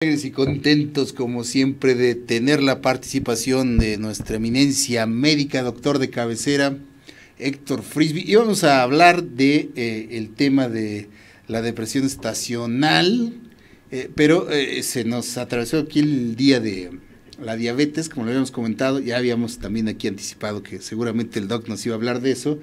Y contentos como siempre de tener la participación de nuestra eminencia médica, doctor de cabecera, Héctor Frisby, y vamos a hablar de el tema de la depresión estacional, pero se nos atravesó aquí el día de la diabetes, como lo habíamos comentado, ya habíamos también aquí anticipado que seguramente el doc nos iba a hablar de eso,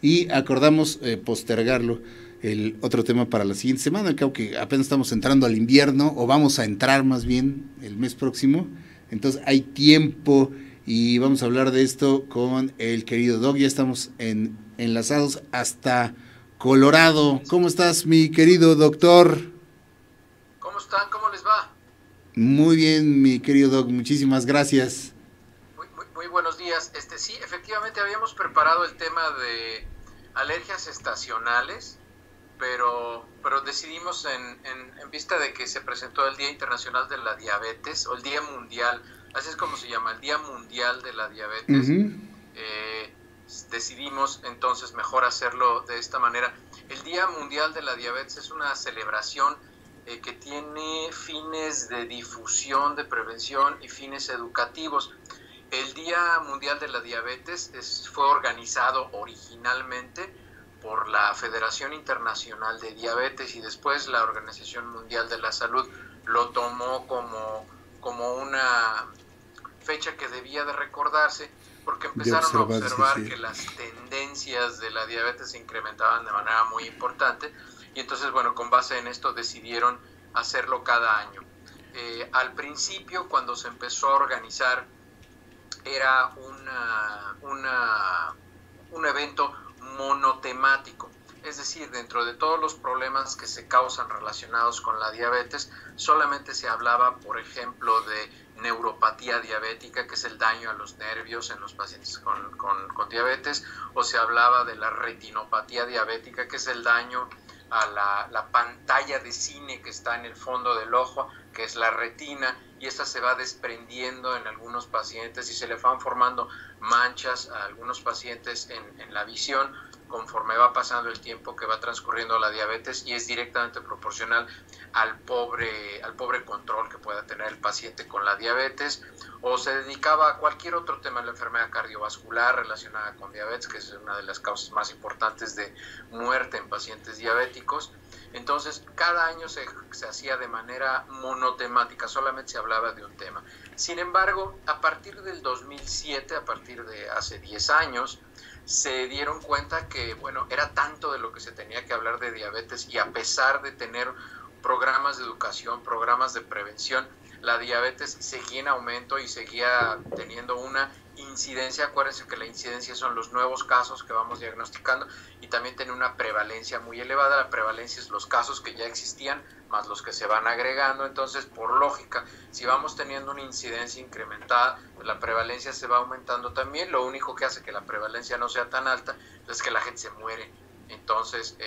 y acordamos postergarlo el otro tema para la siguiente semana, al cabo que apenas estamos entrando al invierno, o vamos a entrar más bien el mes próximo, entonces hay tiempo y vamos a hablar de esto con el querido Doc. Ya estamos enlazados hasta Colorado. ¿Cómo estás, mi querido doctor? ¿Cómo están? ¿Cómo les va? Muy bien, mi querido Doc, muchísimas gracias. Muy buenos días. Sí, efectivamente habíamos preparado el tema de alergias estacionales, pero decidimos en vista de que se presentó el Día Internacional de la Diabetes, o el Día Mundial, así es como se llama, el Día Mundial de la Diabetes. Decidimos entonces mejor hacerlo de esta manera. El Día Mundial de la Diabetes es una celebración que tiene fines de difusión, de prevención y fines educativos. El Día Mundial de la Diabetes fue organizado originalmente por la Federación Internacional de Diabetes, y después la Organización Mundial de la Salud lo tomó como una fecha que debía de recordarse, porque empezaron a observar que las tendencias de la diabetes se incrementaban de manera muy importante, y entonces, bueno, con base en esto decidieron hacerlo cada año. Al principio, cuando se empezó a organizar, era un evento monotemático, es decir, dentro de todos los problemas que se causan relacionados con la diabetes, solamente se hablaba, por ejemplo, de neuropatía diabética, que es el daño a los nervios en los pacientes con diabetes, o se hablaba de la retinopatía diabética, que es el daño a la pantalla de cine que está en el fondo del ojo, que es la retina, y esta se va desprendiendo en algunos pacientes y se le van formando manchas a algunos pacientes en la visión conforme va pasando el tiempo que va transcurriendo la diabetes, y es directamente proporcional al pobre control que pueda tener el paciente con la diabetes. O se dedicaba a cualquier otro tema de la enfermedad cardiovascular relacionada con diabetes, que es una de las causas más importantes de muerte en pacientes diabéticos. Entonces, cada año se hacía de manera monotemática, solamente se hablaba de un tema. Sin embargo, a partir del 2007, a partir de hace 10 años, se dieron cuenta que, bueno, era tanto de lo que se tenía que hablar de diabetes, y a pesar de tener programas de educación, programas de prevención, la diabetes seguía en aumento y seguía teniendo una incidencia. Acuérdense que la incidencia son los nuevos casos que vamos diagnosticando, y también tiene una prevalencia muy elevada. La prevalencia es los casos que ya existían más los que se van agregando. Entonces, por lógica, si vamos teniendo una incidencia incrementada, pues la prevalencia se va aumentando también. Lo único que hace que la prevalencia no sea tan alta es que la gente se muere. Entonces,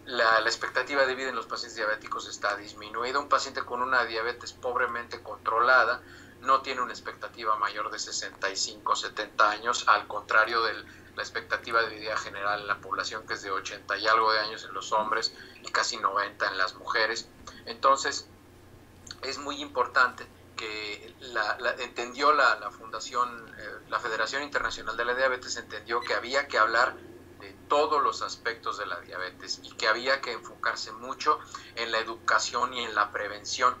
la expectativa de vida en los pacientes diabéticos está disminuida. Un paciente con una diabetes pobremente controlada no tiene una expectativa mayor de 65 o 70 años, al contrario de la expectativa de vida general en la población, que es de 80 y algo de años en los hombres y casi 90 en las mujeres. Entonces, es muy importante que entendió la fundación, la Federación Internacional de la Diabetes entendió que había que hablar de todos los aspectos de la diabetes, y que había que enfocarse mucho en la educación y en la prevención.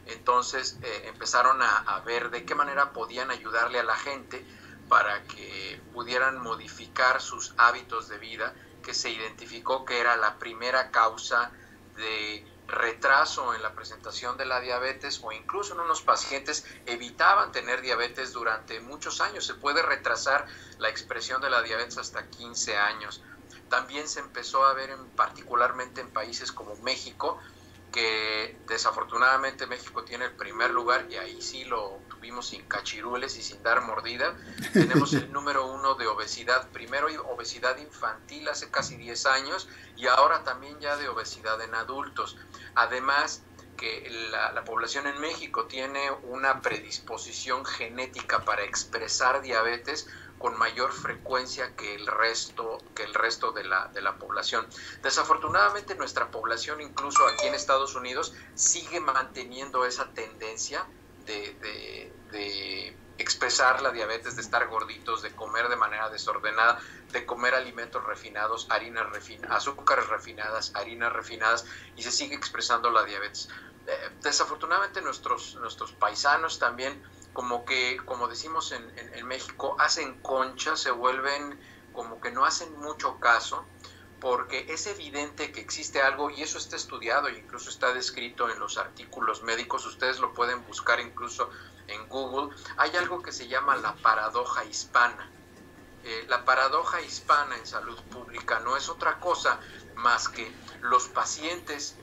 Entonces empezaron a ver de qué manera podían ayudarle a la gente para que pudieran modificar sus hábitos de vida, que se identificó que era la primera causa de retraso en la presentación de la diabetes, o incluso en unos pacientes evitaban tener diabetes durante muchos años. Se puede retrasar la expresión de la diabetes hasta 15 años. También se empezó a ver particularmente en países como México, que desafortunadamente México tiene el primer lugar, y ahí sí lo tuvimos sin cachirules y sin dar mordida. Tenemos el número 1 de obesidad, primero obesidad infantil hace casi 10 años, y ahora también ya de obesidad en adultos. Además, que la población en México tiene una predisposición genética para expresar diabetes con mayor frecuencia que el resto de la población. Desafortunadamente nuestra población, incluso aquí en Estados Unidos, sigue manteniendo esa tendencia de expresar la diabetes, de estar gorditos, de comer de manera desordenada, de comer alimentos refinados, azúcares refinadas, harinas refinadas, y se sigue expresando la diabetes. Desafortunadamente nuestros paisanos también, como decimos en México, hacen concha, se vuelven como que no hacen mucho caso, porque es evidente que existe algo, y eso está estudiado e incluso está descrito en los artículos médicos, ustedes lo pueden buscar incluso en Google. Hay algo que se llama la paradoja hispana. La paradoja hispana en salud pública no es otra cosa más que los pacientes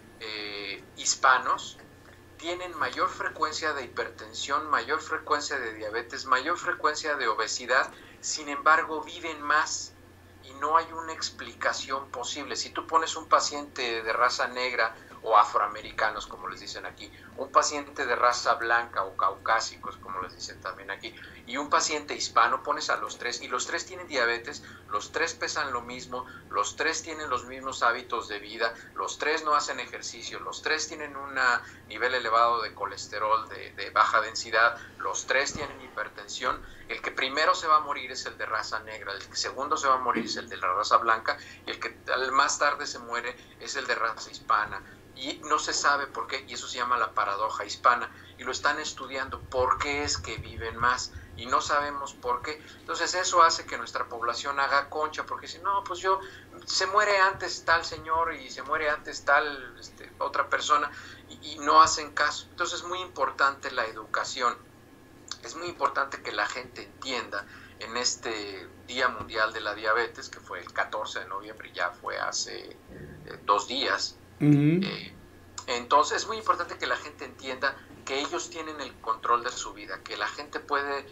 hispanos tienen mayor frecuencia de hipertensión, mayor frecuencia de diabetes, mayor frecuencia de obesidad, sin embargo viven más y no hay una explicación posible. Si tú pones un paciente de raza negra o afroamericanos, como les dicen aquí, un paciente de raza blanca o caucásicos, como les dicen también aquí, y un paciente hispano, pones a los tres, y los tres tienen diabetes, los tres pesan lo mismo, los tres tienen los mismos hábitos de vida, los tres no hacen ejercicio, los tres tienen un nivel elevado de colesterol de baja densidad, los tres tienen hipertensión. El que primero se va a morir es el de raza negra, el que segundo se va a morir es el de la raza blanca, y el que más tarde se muere es el de raza hispana. Y no se sabe por qué, y eso se llama la paradoja hispana, y lo están estudiando, por qué es que viven más, y no sabemos por qué. Entonces eso hace que nuestra población haga concha, porque si no, pues se muere antes tal señor, y se muere antes tal otra persona, y no hacen caso. Entonces es muy importante la educación, es muy importante que la gente entienda en este Día Mundial de la Diabetes, que fue el 14 de noviembre, ya fue hace 2 días. Entonces es muy importante que la gente entienda que ellos tienen el control de su vida, que la gente puede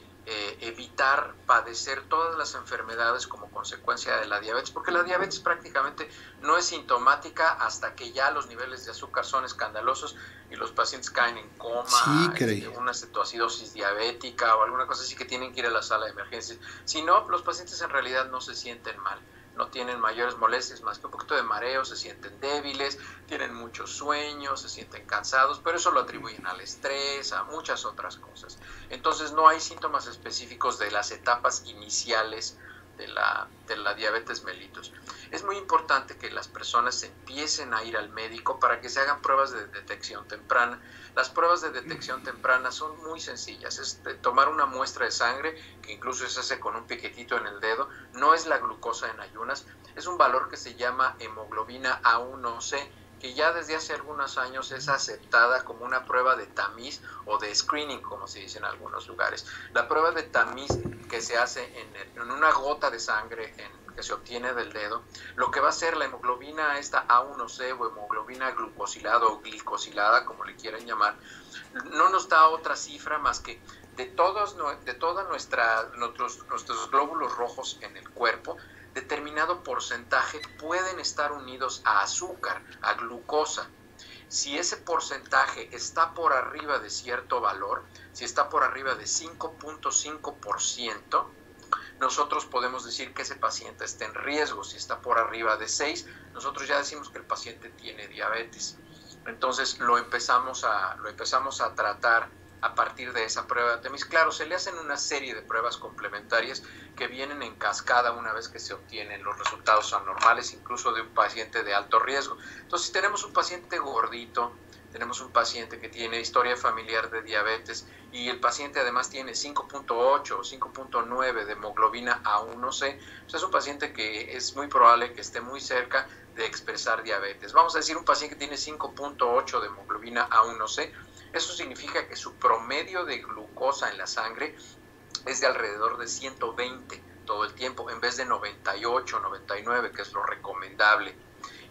evitar padecer todas las enfermedades como consecuencia de la diabetes, porque la diabetes prácticamente no es sintomática hasta que ya los niveles de azúcar son escandalosos y los pacientes caen en coma, sí, una cetoacidosis diabética o alguna cosa así, que tienen que ir a la sala de emergencias. Si no, los pacientes en realidad no se sienten mal, no tienen mayores molestias más que un poquito de mareo, se sienten débiles, tienen muchos sueños, se sienten cansados, pero eso lo atribuyen al estrés, a muchas otras cosas. Entonces no hay síntomas específicos de las etapas iniciales de la diabetes mellitus. Es muy importante que las personas empiecen a ir al médico para que se hagan pruebas de detección temprana. Las pruebas de detección temprana son muy sencillas. Es tomar una muestra de sangre, que incluso se hace con un piquetito en el dedo. No es la glucosa en ayunas, es un valor que se llama hemoglobina A1C, que ya desde hace algunos años es aceptada como una prueba de tamiz o de screening, como se dice en algunos lugares. La prueba de tamiz que se hace en una gota de sangre que se obtiene del dedo, lo que va a ser la hemoglobina esta A1C o hemoglobina glucosilada o glicosilada, como le quieran llamar, no nos da otra cifra más que de todos nuestros glóbulos rojos en el cuerpo, determinado porcentaje pueden estar unidos a azúcar, a glucosa. Si ese porcentaje está por arriba de cierto valor, si está por arriba de 5.5%, nosotros podemos decir que ese paciente está en riesgo. Si está por arriba de 6, nosotros ya decimos que el paciente tiene diabetes. Entonces lo empezamos a tratar a partir de esa prueba de tamiz. Claro, se le hacen una serie de pruebas complementarias que vienen en cascada una vez que se obtienen los resultados anormales, incluso de un paciente de alto riesgo. Entonces, si tenemos un paciente gordito, tenemos un paciente que tiene historia familiar de diabetes y el paciente además tiene 5.8 o 5.9 de hemoglobina A1C, pues es un paciente que es muy probable que esté muy cerca de expresar diabetes. Vamos a decir un paciente que tiene 5.8 de hemoglobina A1C, eso significa que su promedio de glucosa en la sangre es de alrededor de 120 todo el tiempo, en vez de 98, 99, que es lo recomendable.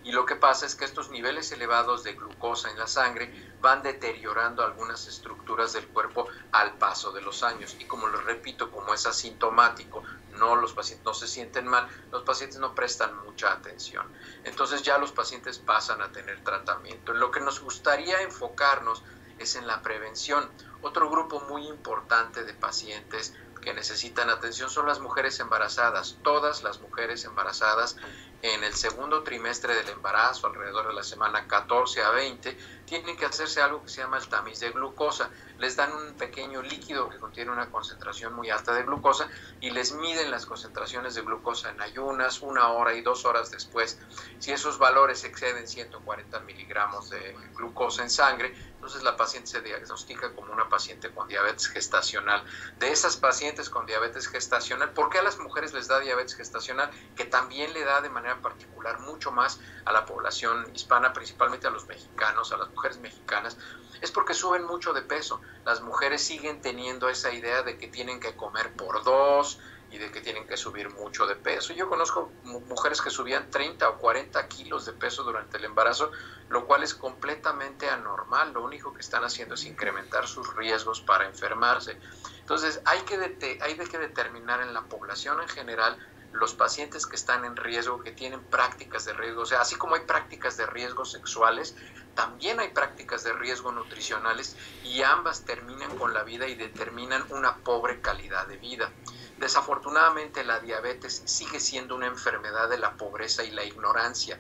Y lo que pasa es que estos niveles elevados de glucosa en la sangre van deteriorando algunas estructuras del cuerpo al paso de los años. Y como les repito, como es asintomático, los pacientes no se sienten mal, los pacientes no prestan mucha atención. Entonces ya los pacientes pasan a tener tratamiento. En lo que nos gustaría enfocarnos es en la prevención. Otro grupo muy importante de pacientes que necesitan atención son las mujeres embarazadas. Todas las mujeres embarazadas en el segundo trimestre del embarazo, alrededor de la semana 14 a 20, tienen que hacerse algo que se llama el tamiz de glucosa. Les dan un pequeño líquido que contiene una concentración muy alta de glucosa y les miden las concentraciones de glucosa en ayunas 1 hora y 2 horas después. Si esos valores exceden 140 miligramos de glucosa en sangre, entonces la paciente se diagnostica como una paciente con diabetes gestacional. De esas pacientes con diabetes gestacional, ¿por qué a las mujeres les da diabetes gestacional? Que también le da de manera particular mucho más a la población hispana, principalmente a los mexicanos, a las mujeres mexicanas, es porque suben mucho de peso. Las mujeres siguen teniendo esa idea de que tienen que comer por 2 y de que tienen que subir mucho de peso. Yo conozco mujeres que subían 30 o 40 kilos de peso durante el embarazo, lo cual es completamente anormal. Lo único que están haciendo es incrementar sus riesgos para enfermarse. Entonces hay que determinar en la población en general los pacientes que están en riesgo, que tienen prácticas de riesgo. O sea, así como hay prácticas de riesgo sexuales, también hay prácticas de riesgo nutricionales, y ambas terminan con la vida y determinan una pobre calidad de vida. Desafortunadamente, la diabetes sigue siendo una enfermedad de la pobreza y la ignorancia.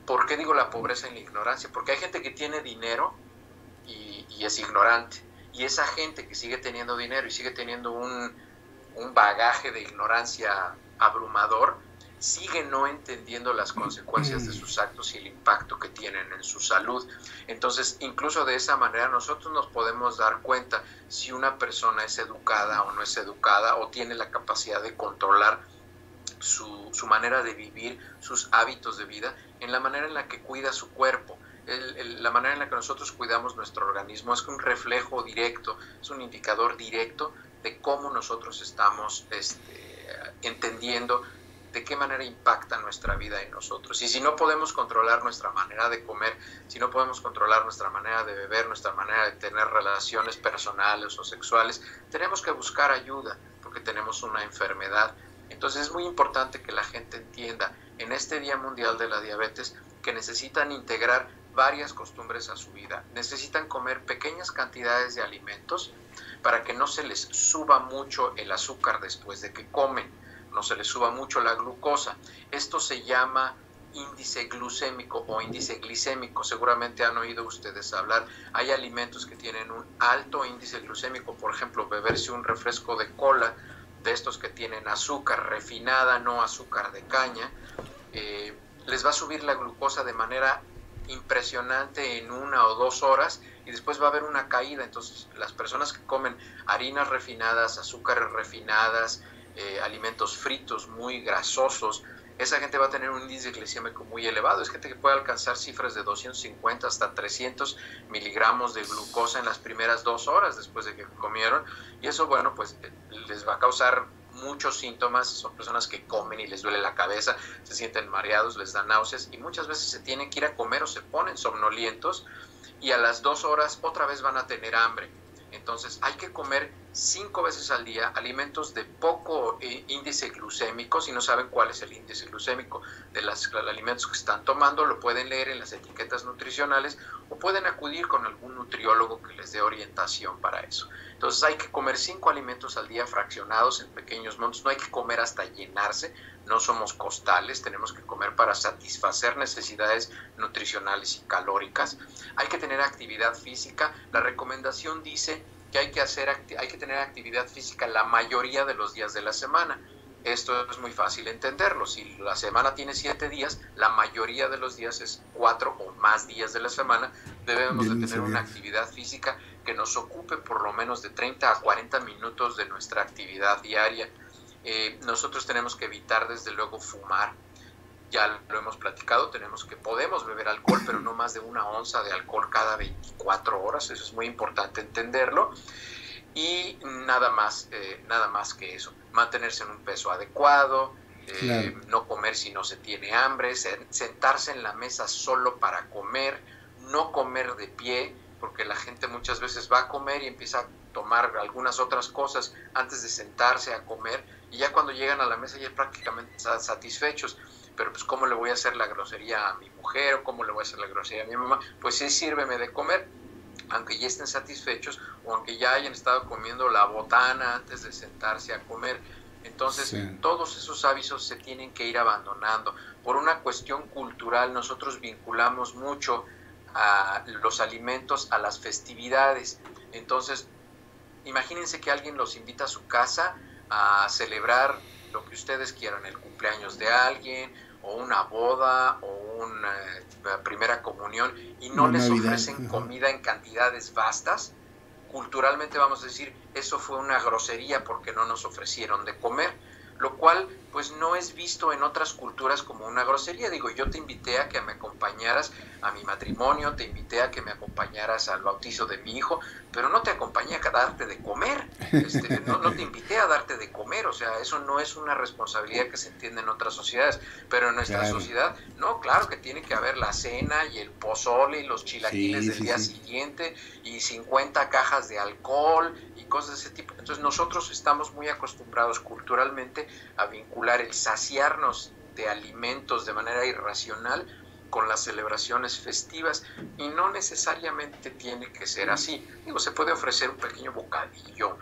¿Por qué digo la pobreza y la ignorancia? Porque hay gente que tiene dinero y es ignorante. Y esa gente que sigue teniendo dinero y sigue teniendo un bagaje de ignorancia abrumador, sigue no entendiendo las consecuencias de sus actos y el impacto que tienen en su salud. Entonces, incluso de esa manera nosotros nos podemos dar cuenta si una persona es educada o no es educada, o tiene la capacidad de controlar su manera de vivir, sus hábitos de vida, en la manera en la que cuida su cuerpo. La manera en la que nosotros cuidamos nuestro organismo es un reflejo directo, es un indicador directo de cómo nosotros estamos entendiendo de qué manera impacta nuestra vida en nosotros. Y si no podemos controlar nuestra manera de comer, si no podemos controlar nuestra manera de beber, nuestra manera de tener relaciones personales o sexuales, tenemos que buscar ayuda porque tenemos una enfermedad. Entonces es muy importante que la gente entienda en este Día Mundial de la Diabetes que necesitan integrar varias costumbres a su vida. Necesitan comer pequeñas cantidades de alimentos para que no se les suba mucho el azúcar después de que comen, no se les suba mucho la glucosa. Esto se llama índice glucémico o índice glicémico. Seguramente han oído ustedes hablar. Hay alimentos que tienen un alto índice glucémico, por ejemplo, beberse un refresco de cola, de estos que tienen azúcar refinada, no azúcar de caña, les va a subir la glucosa de manera impresionante en 1 o 2 horas, y después va a haber una caída. Entonces las personas que comen harinas refinadas, azúcares refinadas, alimentos fritos muy grasosos, esa gente va a tener un índice glicémico muy elevado. Es gente que puede alcanzar cifras de 250 hasta 300 miligramos de glucosa en las primeras 2 horas después de que comieron, y eso, bueno, pues les va a causar muchos síntomas. Son personas que comen y les duele la cabeza, se sienten mareados, les da náuseas, y muchas veces se tienen que ir a comer o se ponen somnolientos, y a las 2 horas otra vez van a tener hambre. Entonces hay que comer 5 veces al día alimentos de poco índice glucémico. Si no saben cuál es el índice glucémico de los alimentos que están tomando, lo pueden leer en las etiquetas nutricionales o pueden acudir con algún nutriólogo que les dé orientación para eso. Entonces hay que comer 5 alimentos al día fraccionados en pequeños montos. No hay que comer hasta llenarse, no somos costales, tenemos que comer para satisfacer necesidades nutricionales y calóricas. Hay que tener actividad física. La recomendación dice que hay que tener actividad física la mayoría de los días de la semana. Esto es muy fácil entenderlo. Si la semana tiene 7 días, la mayoría de los días es 4 o más días de la semana. Debemos de tener una actividad física que nos ocupe por lo menos de 30 a 40 minutos de nuestra actividad diaria. Nosotros tenemos que evitar, desde luego, fumar. Ya lo hemos platicado, podemos beber alcohol, pero no más de 1 onza de alcohol cada 24 horas. Eso es muy importante entenderlo. Y nada más que eso. Mantenerse en un peso adecuado, Claro. no comer si no se tiene hambre, sentarse en la mesa solo para comer, no comer de pie, porque la gente muchas veces va a comer y empieza a tomar algunas otras cosas antes de sentarse a comer, y ya cuando llegan a la mesa ya prácticamente están satisfechos. Pero pues ¿cómo le voy a hacer la grosería a mi mujer o cómo le voy a hacer la grosería a mi mamá? Pues sí, sírveme de comer, aunque ya estén satisfechos o aunque ya hayan estado comiendo la botana antes de sentarse a comer. Entonces, sí, todos esos hábitos se tienen que ir abandonando. Por una cuestión cultural, nosotros vinculamos mucho a los alimentos a las festividades. Entonces, imagínense que alguien los invita a su casa a celebrar lo que ustedes quieran, el cumpleaños de alguien, o una boda, o una primera comunión, y no les ofrecen comida en cantidades vastas. Culturalmente vamos a decir, eso fue una grosería porque no nos ofrecieron de comer, lo cual pues no es visto en otras culturas como una grosería. Digo, yo te invité a que me acompañaras a mi matrimonio, te invité a que me acompañaras al bautizo de mi hijo, pero no te acompañé a darte de comer, no te invité a darte de comer. O sea, eso no es una responsabilidad que se entiende en otras sociedades, pero en nuestra sociedad, no, claro que tiene que haber la cena y el pozole y los chilaquiles del día siguiente y 50 cajas de alcohol y cosas de ese tipo. Entonces nosotros estamos muy acostumbrados culturalmente a vincular el saciarnos de alimentos de manera irracional con las celebraciones festivas, y no necesariamente tiene que ser así. Digo, se puede ofrecer un pequeño bocadillo,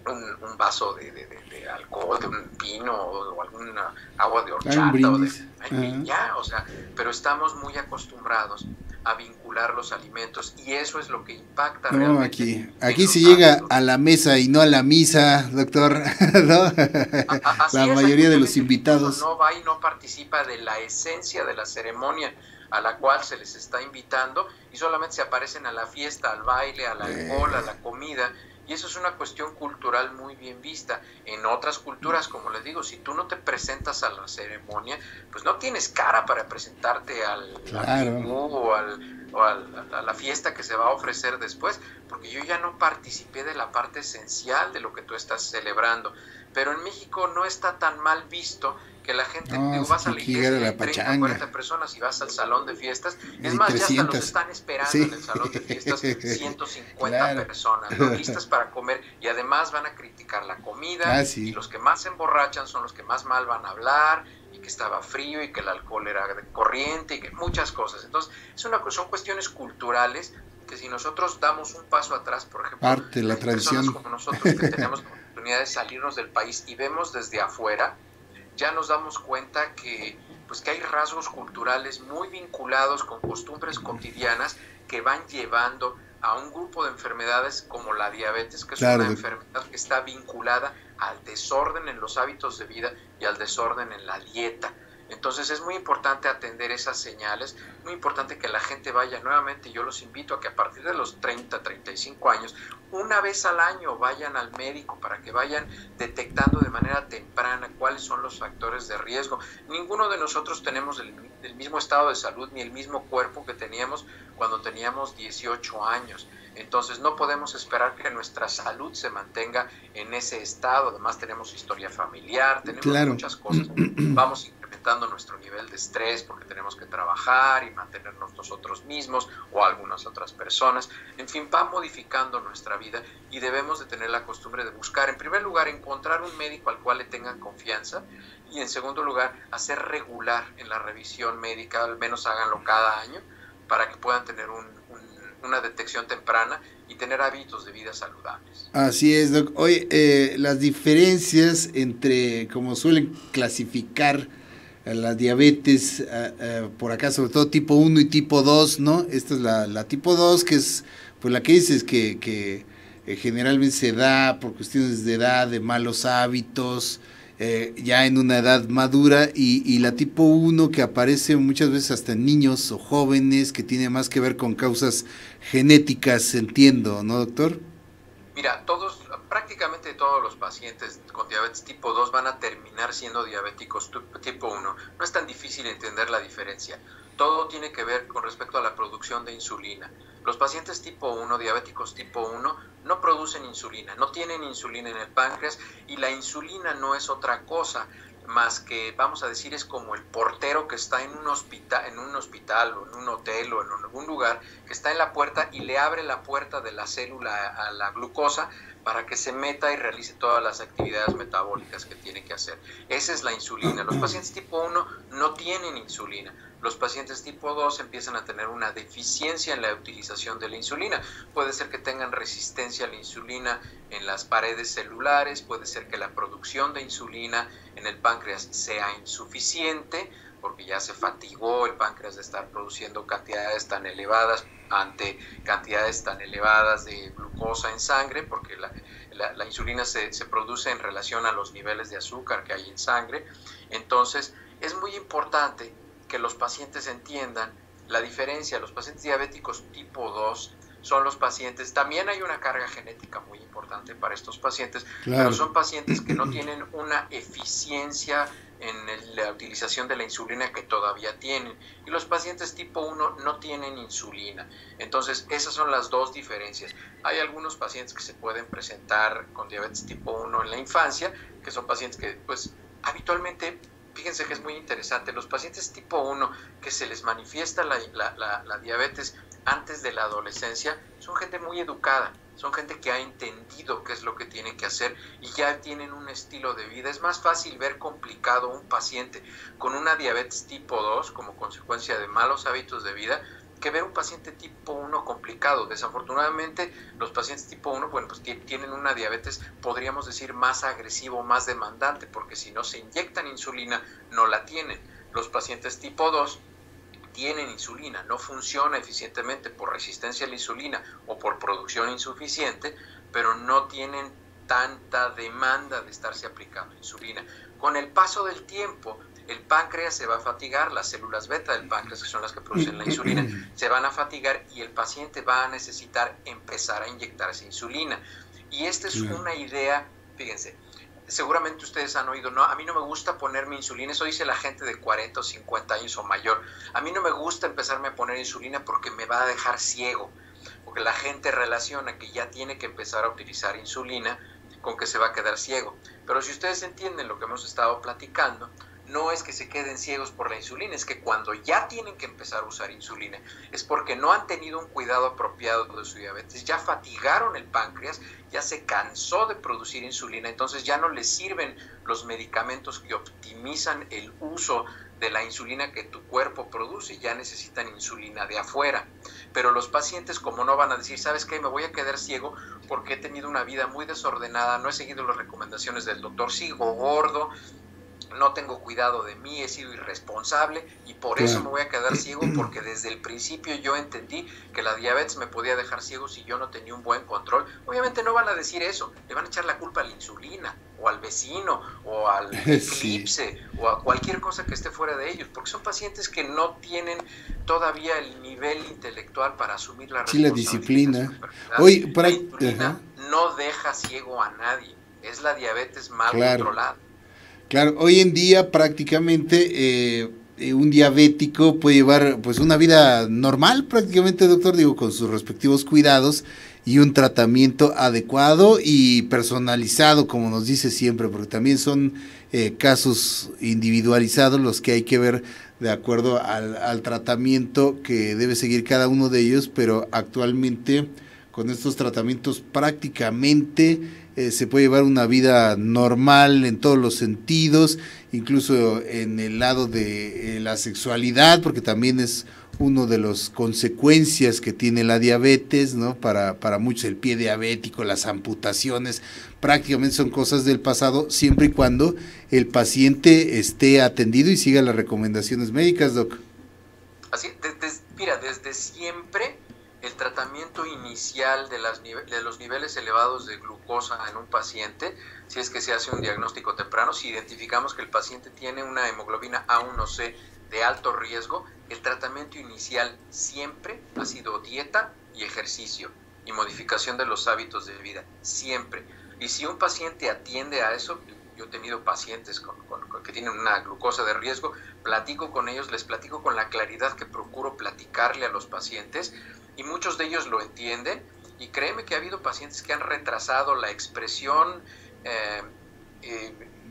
un vaso de alcohol, de un vino o alguna agua de horchata, o sea, pero estamos muy acostumbrados a vincular los alimentos, y eso es lo que impacta realmente. Aquí se llega a la mesa y no a la misa, doctor, ¿no? La mayoría de los invitados no va y no participa de la esencia de la ceremonia a la cual se les está invitando, y solamente se aparecen a la fiesta, al baile, al alcohol, a la comida. Y eso es una cuestión cultural muy bien vista. En otras culturas, como les digo, si tú no te presentas a la ceremonia, pues no tienes cara para presentarte al o a la fiesta que se va a ofrecer después, porque yo ya no participé de la parte esencial de lo que tú estás celebrando. Pero en México no está tan mal visto que la gente, vas a la iglesia, hay 30, 40 personas y vas al salón de fiestas, es más, 300. Ya hasta los están esperando en el salón de fiestas 150 personas, ¿no? Listas para comer, y además van a criticar la comida, y los que más se emborrachan son los que más mal van a hablar, y que estaba frío, y que el alcohol era de corriente, y que muchas cosas. Entonces, son cuestiones culturales que si nosotros damos un paso atrás, por ejemplo, parte de la tradición, personas como nosotros que tenemos la oportunidad de salirnos del país y vemos desde afuera, ya nos damos cuenta que hay rasgos culturales muy vinculados con costumbres cotidianas que van llevando a un grupo de enfermedades como la diabetes, que es una enfermedad que está vinculada al desorden en los hábitos de vida y al desorden en la dieta. Entonces es muy importante atender esas señales, muy importante que la gente vaya nuevamente. Yo los invito a que a partir de los 30, 35 años, una vez al año vayan al médico para que vayan detectando de manera temprana cuáles son los factores de riesgo. Ninguno de nosotros tenemos el mismo estado de salud ni el mismo cuerpo que teníamos cuando teníamos 18 años. Entonces no podemos esperar que nuestra salud se mantenga en ese estado. Además tenemos historia familiar, tenemos muchas cosas. Vamos incrementando nuestro nivel de estrés porque tenemos que trabajar y mantenernos nosotros mismos o algunas otras personas. En fin, va modificando nuestra vida, y debemos de tener la costumbre de buscar, en primer lugar, encontrar un médico al cual le tengan confianza, y en segundo lugar, hacer regular en la revisión médica, al menos háganlo cada año, para que puedan tener una detección temprana y tener hábitos de vida saludables. Así es, Doc. Oye, las diferencias entre, como suelen clasificar la diabetes, por acá, sobre todo tipo 1 y tipo 2, ¿no? Esta es la tipo 2, que es pues la que dices que generalmente se da por cuestiones de edad, de malos hábitos, ya en una edad madura, y la tipo 1 que aparece muchas veces hasta en niños o jóvenes, que tiene más que ver con causas genéticas, entiendo, ¿no, doctor? Mira, prácticamente todos los pacientes con diabetes tipo 2 van a terminar siendo diabéticos tipo 1. No es tan difícil entender la diferencia. Todo tiene que ver con respecto a la producción de insulina. Los pacientes tipo 1, diabéticos tipo 1, no producen insulina, no tienen insulina en el páncreas, y la insulina no es otra cosa más que, vamos a decir, es como el portero que está en un hospital o en un hotel o en algún lugar, que está en la puerta y le abre la puerta de la célula a la glucosa para que se meta y realice todas las actividades metabólicas que tiene que hacer. Esa es la insulina. Los pacientes tipo 1 no tienen insulina. Los pacientes tipo 2 empiezan a tener una deficiencia en la utilización de la insulina. Puede ser que tengan resistencia a la insulina en las paredes celulares, puede ser que la producción de insulina en el páncreas sea insuficiente, porque ya se fatigó el páncreas de estar produciendo cantidades tan elevadas ante cantidades tan elevadas de glucosa en sangre, porque la insulina se produce en relación a los niveles de azúcar que hay en sangre. Entonces, es muy importante que los pacientes entiendan la diferencia. Los pacientes diabéticos tipo 2 son los pacientes, también hay una carga genética muy importante para estos pacientes, claro, pero son pacientes que no tienen una eficiencia en la utilización de la insulina que todavía tienen, y los pacientes tipo 1 no tienen insulina. Entonces, esas son las dos diferencias. Hay algunos pacientes que se pueden presentar con diabetes tipo 1 en la infancia, que son pacientes que, pues, habitualmente, fíjense que es muy interesante, los pacientes tipo 1 que se les manifiesta la diabetes antes de la adolescencia, son gente muy educada, son gente que ha entendido qué es lo que tienen que hacer y ya tienen un estilo de vida. Es más fácil ver complicado un paciente con una diabetes tipo 2 como consecuencia de malos hábitos de vida que ver un paciente tipo 1 complicado. Desafortunadamente, los pacientes tipo 1, bueno, pues tienen una diabetes, podríamos decir, más agresiva, más demandante, porque si no se inyectan insulina, no la tienen. Los pacientes tipo 2 tienen insulina, no funciona eficientemente por resistencia a la insulina o por producción insuficiente, pero no tienen tanta demanda de estarse aplicando insulina. Con el paso del tiempo, el páncreas se va a fatigar, las células beta del páncreas, que son las que producen la insulina, se van a fatigar y el paciente va a necesitar empezar a inyectarse insulina. Y esta es una idea, fíjense, seguramente ustedes han oído, no, a mí no me gusta ponerme insulina, eso dice la gente de 40 o 50 años o mayor, a mí no me gusta empezarme a poner insulina porque me va a dejar ciego, porque la gente relaciona que ya tiene que empezar a utilizar insulina con que se va a quedar ciego. Pero si ustedes entienden lo que hemos estado platicando, no es que se queden ciegos por la insulina, es que cuando ya tienen que empezar a usar insulina es porque no han tenido un cuidado apropiado de su diabetes, ya fatigaron el páncreas, ya se cansó de producir insulina, entonces ya no les sirven los medicamentos que optimizan el uso de la insulina que tu cuerpo produce, ya necesitan insulina de afuera. Pero los pacientes, como no van a decir, ¿sabes qué? Me voy a quedar ciego porque he tenido una vida muy desordenada, no he seguido las recomendaciones del doctor, sigo gordo, no tengo cuidado de mí, he sido irresponsable y por eso me voy a quedar ciego, porque desde el principio yo entendí que la diabetes me podía dejar ciego si yo no tenía un buen control. Obviamente no van a decir eso, le van a echar la culpa a la insulina o al vecino o al eclipse o a cualquier cosa que esté fuera de ellos, porque son pacientes que no tienen todavía el nivel intelectual para asumir la responsabilidad. La disciplina. Hoy, la insulina no deja ciego a nadie, es la diabetes mal controlada. Claro, hoy en día prácticamente un diabético puede llevar pues una vida normal prácticamente, doctor, digo, con sus respectivos cuidados y un tratamiento adecuado y personalizado, como nos dice siempre, porque también son casos individualizados los que hay que ver de acuerdo al tratamiento que debe seguir cada uno de ellos, pero actualmente con estos tratamientos prácticamente se puede llevar una vida normal en todos los sentidos, incluso en el lado de la sexualidad, porque también es uno de las consecuencias que tiene la diabetes, ¿no? Para muchos el pie diabético, las amputaciones, prácticamente son cosas del pasado, siempre y cuando el paciente esté atendido y siga las recomendaciones médicas, doc. Así, mira, desde siempre el tratamiento inicial de los niveles elevados de glucosa en un paciente, si es que se hace un diagnóstico temprano, si identificamos que el paciente tiene una hemoglobina A1C de alto riesgo, el tratamiento inicial siempre ha sido dieta y ejercicio y modificación de los hábitos de vida, siempre. Y si un paciente atiende a eso, yo he tenido pacientes que tienen una glucosa de riesgo, platico con ellos, les platico con la claridad que procuro platicarle a los pacientes, y muchos de ellos lo entienden, y créeme que ha habido pacientes que han retrasado la expresión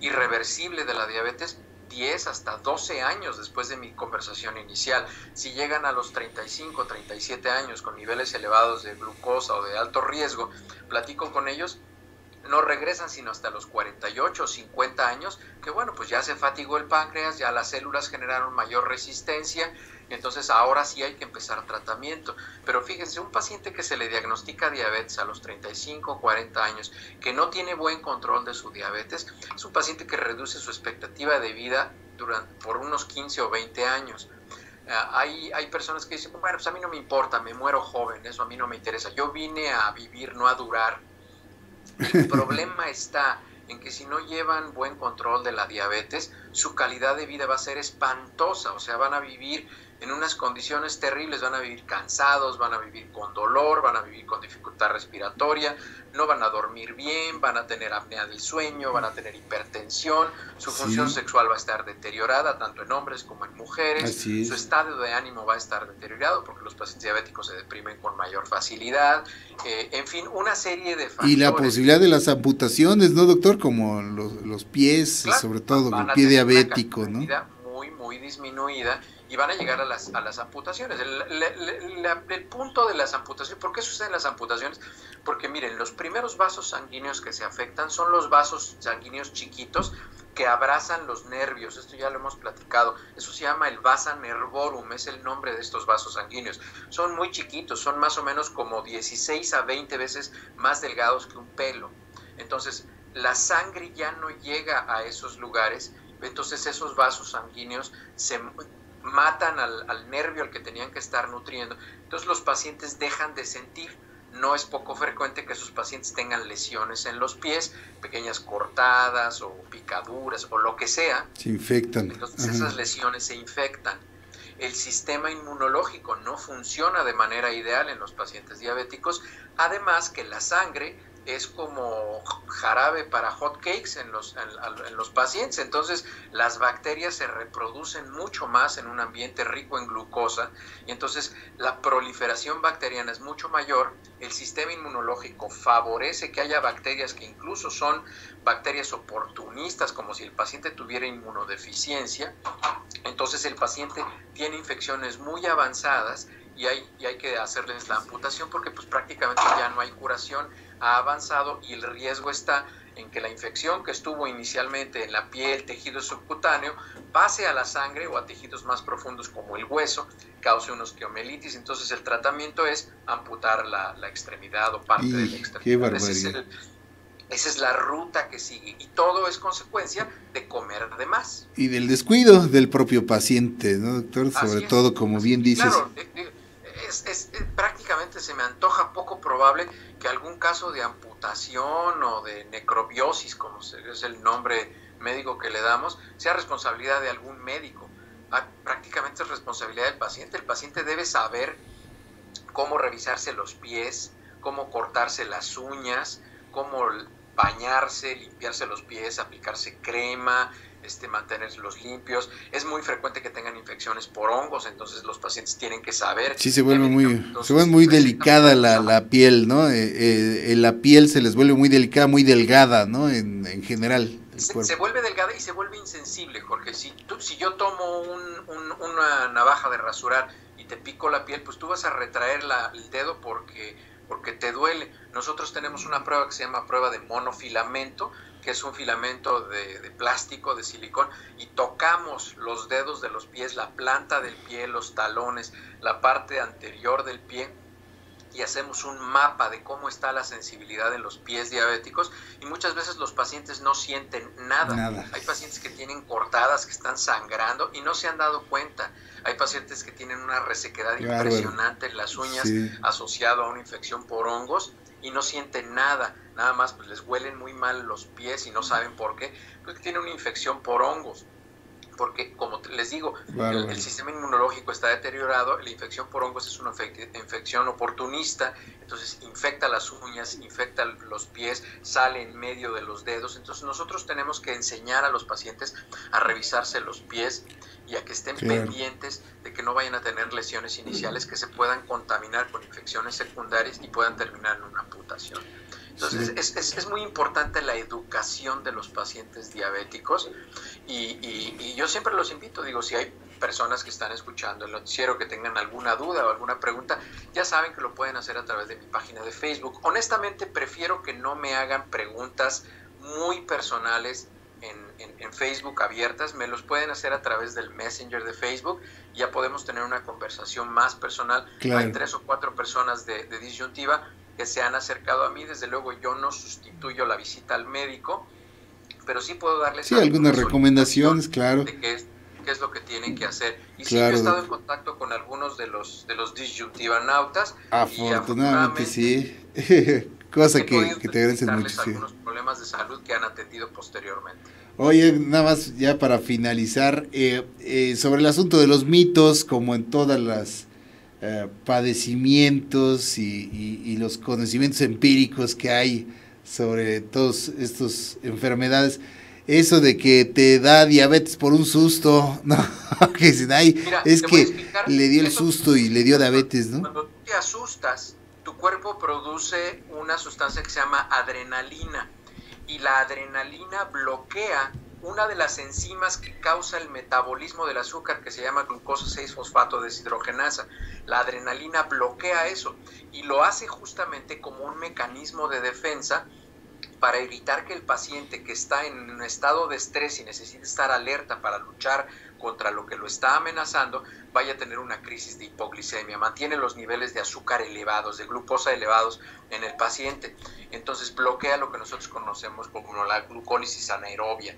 irreversible de la diabetes 10 hasta 12 años después de mi conversación inicial. Si llegan a los 35, 37 años con niveles elevados de glucosa o de alto riesgo, platico con ellos, no regresan sino hasta los 48 o 50 años, que bueno, pues ya se fatigó el páncreas, ya las células generaron mayor resistencia, entonces ahora sí hay que empezar tratamiento. Pero fíjense, un paciente que se le diagnostica diabetes a los 35 o 40 años, que no tiene buen control de su diabetes, es un paciente que reduce su expectativa de vida por unos 15 o 20 años. Hay personas que dicen, bueno, pues a mí no me importa, me muero joven, eso a mí no me interesa, yo vine a vivir, no a durar. El problema está en que si no llevan buen control de la diabetes, su calidad de vida va a ser espantosa, o sea, van a vivir en unas condiciones terribles, van a vivir cansados, van a vivir con dolor, van a vivir con dificultad respiratoria, no van a dormir bien, van a tener apnea del sueño, van a tener hipertensión, su función sexual va a estar deteriorada, tanto en hombres como en mujeres, su estado de ánimo va a estar deteriorado, porque los pacientes diabéticos se deprimen con mayor facilidad, en fin, una serie de factores. Y la posibilidad de las amputaciones, ¿no, doctor? Como los pies, claro, sobre todo, el pie diabético, ¿no? Muy disminuida, y van a llegar a las amputaciones. El punto de las amputaciones, ¿por qué suceden las amputaciones? Porque miren, los primeros vasos sanguíneos que se afectan son los vasos sanguíneos chiquitos que abrazan los nervios. Esto ya lo hemos platicado. Eso se llama el vasa nervorum, es el nombre de estos vasos sanguíneos. Son muy chiquitos, son más o menos como 16 a 20 veces más delgados que un pelo. Entonces, la sangre ya no llega a esos lugares, entonces esos vasos sanguíneos se matan al nervio al que tenían que estar nutriendo, entonces los pacientes dejan de sentir. No es poco frecuente que esos pacientes tengan lesiones en los pies, pequeñas cortadas o picaduras o lo que sea. Se infectan. Entonces esas lesiones se infectan. El sistema inmunológico no funciona de manera ideal en los pacientes diabéticos, además que la sangre es como jarabe para hot cakes en los pacientes. Entonces las bacterias se reproducen mucho más en un ambiente rico en glucosa, y entonces la proliferación bacteriana es mucho mayor. El sistema inmunológico favorece que haya bacterias que incluso son bacterias oportunistas, como si el paciente tuviera inmunodeficiencia. Entonces el paciente tiene infecciones muy avanzadas y hay que hacerles la amputación, porque pues prácticamente ya no hay curación, ha avanzado, y el riesgo está en que la infección que estuvo inicialmente en la piel, tejido subcutáneo, pase a la sangre o a tejidos más profundos como el hueso, cause una osteomielitis. Entonces el tratamiento es amputar la extremidad o parte de la extremidad. ¡Qué barbaridad! Esa es la ruta que sigue, y todo es consecuencia de comer de más. Y del descuido del propio paciente, ¿no, doctor? Sobre todo, como bien dices. Claro, prácticamente se me antoja poco probable que algún caso de amputación o de necrobiosis, como es el nombre médico que le damos, sea responsabilidad de algún médico. Prácticamente es responsabilidad del paciente. El paciente debe saber cómo revisarse los pies, cómo cortarse las uñas, cómo bañarse, limpiarse los pies, aplicarse crema, mantenerlos limpios. Es muy frecuente que tengan infecciones por hongos, entonces los pacientes tienen que saber. Sí, se vuelve muy delicada la piel, ¿no? La piel se les vuelve muy delicada, muy delgada, ¿no? En general. Se vuelve delgada y se vuelve insensible, Jorge. Si yo tomo una navaja de rasurar y te pico la piel, pues tú vas a retraer el dedo porque te duele. Nosotros tenemos una prueba que se llama prueba de monofilamento, que es un filamento de plástico, de silicón, y tocamos los dedos de los pies, la planta del pie, los talones, la parte anterior del pie, y hacemos un mapa de cómo está la sensibilidad en los pies diabéticos, y muchas veces los pacientes no sienten nada. Hay pacientes que tienen cortadas, que están sangrando y no se han dado cuenta. Hay pacientes que tienen una resequedad impresionante en las uñas, asociado a una infección por hongos, y no sienten nada más pues les huelen muy mal los pies y no saben por qué, porque tienen una infección por hongos. Porque, como les digo, el sistema inmunológico está deteriorado. La infección por hongos es una infección oportunista, entonces infecta las uñas, infecta los pies, sale en medio de los dedos. Entonces nosotros tenemos que enseñar a los pacientes a revisarse los pies y a que estén pendientes de que no vayan a tener lesiones iniciales que se puedan contaminar con infecciones secundarias y puedan terminar en una amputación. Entonces, es muy importante la educación de los pacientes diabéticos y yo siempre los invito, digo, si hay personas que están escuchando el noticiero que tengan alguna duda o alguna pregunta, ya saben que lo pueden hacer a través de mi página de Facebook. Honestamente, prefiero que no me hagan preguntas muy personales en Facebook abiertas, me los pueden hacer a través del Messenger de Facebook, ya podemos tener una conversación más personal. Claro. Hay 3 o 4 personas de disyuntiva que se han acercado a mí. Desde luego yo no sustituyo la visita al médico, pero sí puedo darles algunas recomendaciones, claro, de qué es lo que tienen que hacer. Y claro, sí, yo he estado en contacto con algunos de los disyuntivanautas. Afortunadamente sí. Cosa que te agradecen mucho. Algunos problemas de salud que han atendido posteriormente. Oye, nada más ya para finalizar, sobre el asunto de los mitos, como en todas las padecimientos y los conocimientos empíricos que hay sobre todas estas enfermedades, eso de que te da diabetes por un susto, no, que dicen, ay, mira, es que le dio el susto y le dio diabetes, ¿no? Cuando te asustas, tu cuerpo produce una sustancia que se llama adrenalina, y la adrenalina bloquea una de las enzimas que causa el metabolismo del azúcar, que se llama glucosa 6-fosfato deshidrogenasa. La adrenalina bloquea eso y lo hace justamente como un mecanismo de defensa para evitar que el paciente que está en un estado de estrés y necesita estar alerta para luchar contra lo que lo está amenazando, vaya a tener una crisis de hipoglicemia. Mantiene los niveles de azúcar elevados, de glucosa elevados en el paciente. Entonces bloquea lo que nosotros conocemos como la glucólisis anaerobia.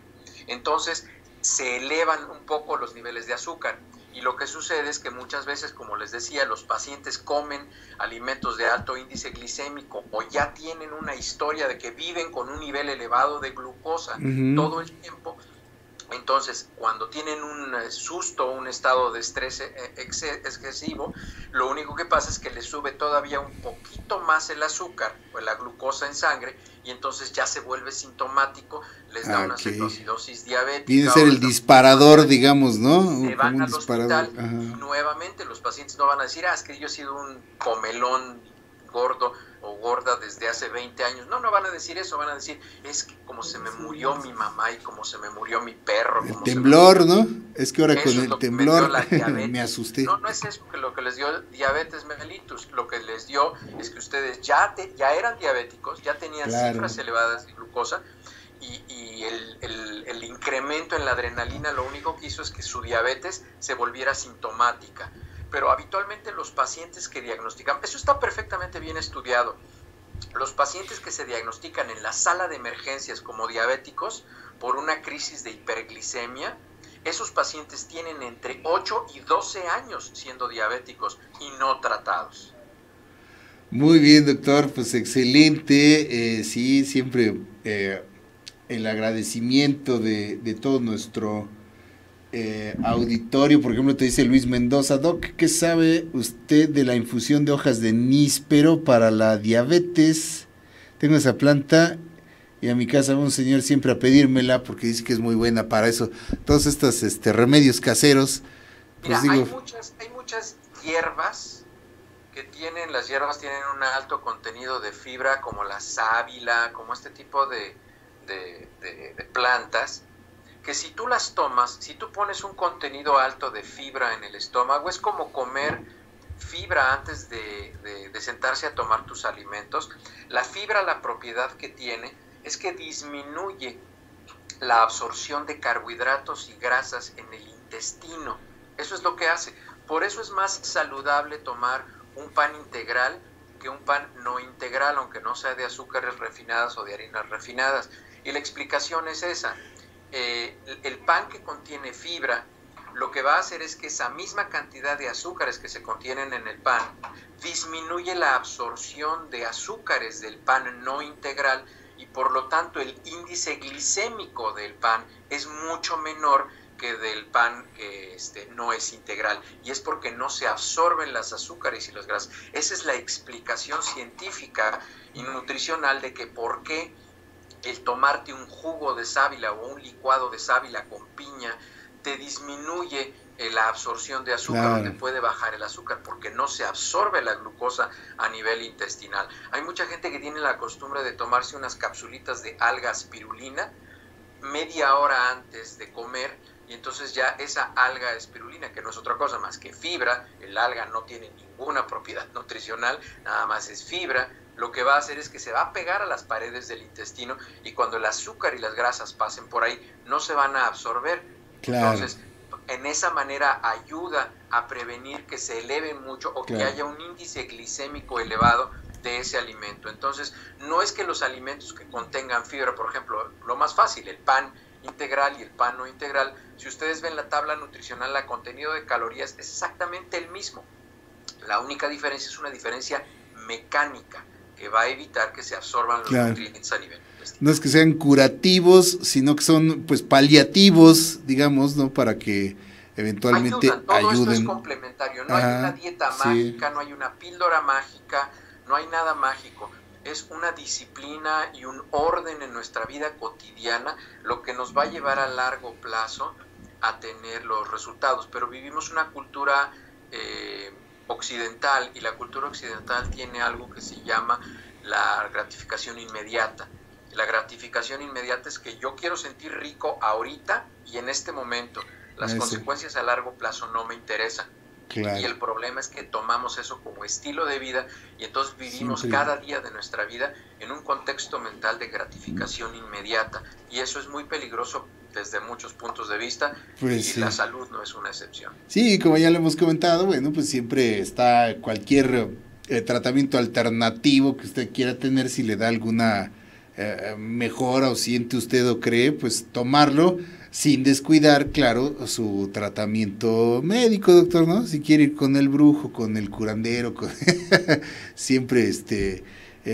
Entonces se elevan un poco los niveles de azúcar. Y lo que sucede es que muchas veces, como les decía, los pacientes comen alimentos de alto índice glicémico o ya tienen una historia de que viven con un nivel elevado de glucosa todo el tiempo. Entonces, cuando tienen un susto, un estado de estrés excesivo, lo único que pasa es que les sube todavía un poquito más el azúcar o la glucosa en sangre y entonces ya se vuelve sintomático, les da una cetoacidosis diabética. Viene a ser el disparador, digamos, ¿no? Se van al hospital y nuevamente los pacientes no van a decir, es que yo he sido un comelón gordo o gorda desde hace 20 años. No van a decir eso, van a decir, es que como se me murió mi mamá y como se me murió mi perro. El temblor, ¿no? Es que ahora con el temblor me asusté. No es eso lo que les dio diabetes mellitus, lo que les dio es que ustedes ya eran diabéticos, ya tenían cifras elevadas de glucosa y el incremento en la adrenalina lo único que hizo es que su diabetes se volviera sintomática. Pero habitualmente los pacientes que diagnostican, eso está perfectamente bien estudiado, los pacientes que se diagnostican en la sala de emergencias como diabéticos por una crisis de hiperglicemia, esos pacientes tienen entre 8 y 12 años siendo diabéticos y no tratados. Muy bien, doctor, pues excelente, sí, siempre el agradecimiento de todo nuestro auditorio. Por ejemplo, te dice Luis Mendoza, Doc, ¿qué sabe usted de la infusión de hojas de níspero para la diabetes? Tengo esa planta y a mi casa va un señor siempre a pedírmela porque dice que es muy buena para eso. Todos estos remedios caseros. Pues mira, digo, hay muchas hierbas que las hierbas tienen un alto contenido de fibra, como la sábila, como este tipo de plantas, que si tú las tomas, si tú pones un contenido alto de fibra en el estómago, es como comer fibra antes de sentarse a tomar tus alimentos. La fibra, la propiedad que tiene es que disminuye la absorción de carbohidratos y grasas en el intestino. Eso es lo que hace. Por eso es más saludable tomar un pan integral que un pan no integral, aunque no sea de azúcares refinadas o de harinas refinadas. Y la explicación es esa. El pan que contiene fibra, lo que va a hacer es que esa misma cantidad de azúcares que se contienen en el pan disminuye la absorción de azúcares del pan no integral y por lo tanto el índice glicémico del pan es mucho menor que del pan que no es integral, y es porque no se absorben las azúcares y las grasas. Esa es la explicación científica y nutricional de que por qué el tomarte un jugo de sábila o un licuado de sábila con piña te disminuye la absorción de azúcar, donde puede bajar el azúcar, porque no se absorbe la glucosa a nivel intestinal. Hay mucha gente que tiene la costumbre de tomarse unas capsulitas de alga espirulina media hora antes de comer, y entonces ya esa alga espirulina, que no es otra cosa más que fibra, el alga no tiene ninguna propiedad nutricional, nada más es fibra, lo que va a hacer es que se va a pegar a las paredes del intestino, y cuando el azúcar y las grasas pasen por ahí, no se van a absorber. Claro. Entonces, en esa manera ayuda a prevenir que se eleven mucho o que haya un índice glicémico elevado de ese alimento. Entonces, no es que los alimentos que contengan fibra, por ejemplo, lo más fácil, el pan integral y el pan no integral, si ustedes ven la tabla nutricional, el contenido de calorías es exactamente el mismo. La única diferencia es una diferencia mecánica que va a evitar que se absorban los nutrientes a nivel intestinal. No es que sean curativos, sino que son pues paliativos, digamos, ¿no? Para que eventualmente Todo esto es complementario, no hay una dieta mágica, no hay una píldora mágica, no hay nada mágico. Es una disciplina y un orden en nuestra vida cotidiana lo que nos va a llevar a largo plazo a tener los resultados. Pero vivimos una cultura occidental, y la cultura occidental tiene algo que se llama la gratificación inmediata. La gratificación inmediata es que yo quiero sentir rico ahorita y en este momento. Las consecuencias a largo plazo no me interesan. Claro. Y el problema es que tomamos eso como estilo de vida, y entonces vivimos cada día de nuestra vida en un contexto mental de gratificación inmediata, y eso es muy peligroso desde muchos puntos de vista, y la salud no es una excepción. Sí, como ya lo hemos comentado, bueno, pues siempre está cualquier tratamiento alternativo que usted quiera tener, si le da alguna mejora o siente usted o cree, pues tomarlo, sin descuidar, claro, su tratamiento médico, doctor, ¿no? Si quiere ir con el brujo, con el curandero, siempre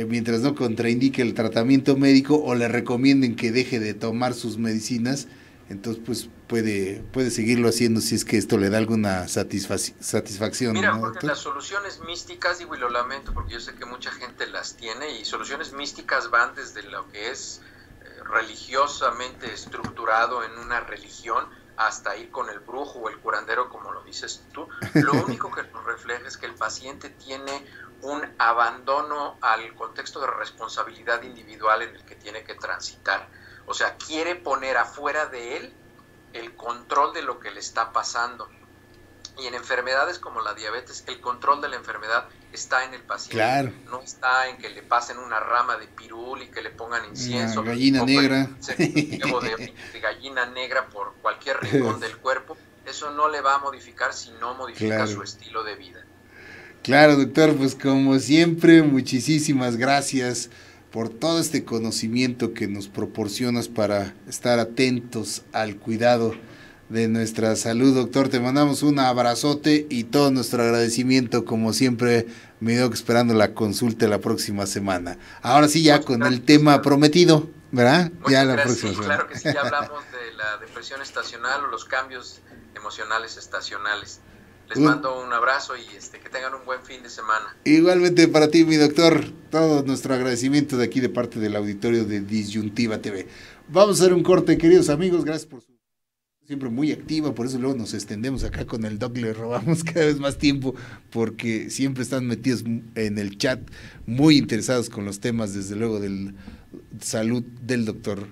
mientras no contraindique el tratamiento médico o le recomienden que deje de tomar sus medicinas, entonces pues puede seguirlo haciendo si es que esto le da alguna satisfacción. Mira, ¿no, porque doctor? las soluciones místicas, digo, y lo lamento porque yo sé que mucha gente las tiene, y soluciones místicas van desde lo que es religiosamente estructurado en una religión hasta ir con el brujo o el curandero, como lo dices tú. Lo único que nos refleja es que el paciente tiene un abandono al contexto de responsabilidad individual en el que tiene que transitar. O sea, quiere poner afuera de él el control de lo que le está pasando. Y en enfermedades como la diabetes, el control de la enfermedad está en el paciente. Claro. No está en que le pasen una rama de pirul y que le pongan incienso. Gallina negra. De gallina negra por cualquier rincón del cuerpo. Eso no le va a modificar si no modifica su estilo de vida. Claro, doctor, pues como siempre, muchísimas gracias por todo este conocimiento que nos proporcionas para estar atentos al cuidado de nuestra salud. Doctor, te mandamos un abrazote y todo nuestro agradecimiento, como siempre. Me quedo esperando la consulta la próxima semana. Ahora sí, ya con el tema prometido, ¿verdad? Ya la próxima semana. Claro que sí, ya hablamos de la depresión estacional o los cambios emocionales estacionales. Les mando un abrazo y que tengan un buen fin de semana. Igualmente para ti, mi doctor, todo nuestro agradecimiento de aquí de parte del auditorio de Disyuntiva TV. Vamos a hacer un corte, queridos amigos, gracias por su siempre muy activa, por eso luego nos extendemos acá con el doc, le robamos cada vez más tiempo, porque siempre están metidos en el chat, muy interesados con los temas, desde luego, del salud del doctor